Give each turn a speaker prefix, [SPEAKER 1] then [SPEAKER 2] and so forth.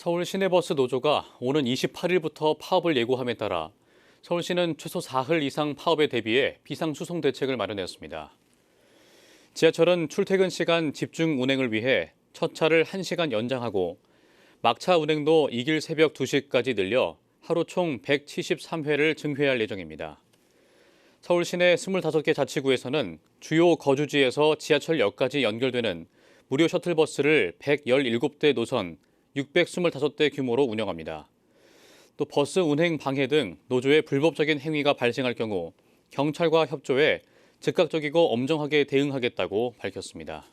[SPEAKER 1] 서울 시내버스 노조가 오는 28일부터 파업을 예고함에 따라 서울시는 최소 사흘 이상 파업에 대비해 비상수송 대책을 마련했습니다. 지하철은 출퇴근 시간 집중 운행을 위해 첫 차를 1시간 연장하고 막차 운행도 이 길 새벽 2시까지 늘려 하루 총 173회를 증회할 예정입니다. 서울 시내 25개 자치구에서는 주요 거주지에서 지하철역까지 연결되는 무료 셔틀버스를 117대 노선 625대 규모로 운영합니다. 또 버스 운행 방해 등 노조의 불법적인 행위가 발생할 경우 경찰과 협조해 즉각적이고 엄정하게 대응하겠다고 밝혔습니다.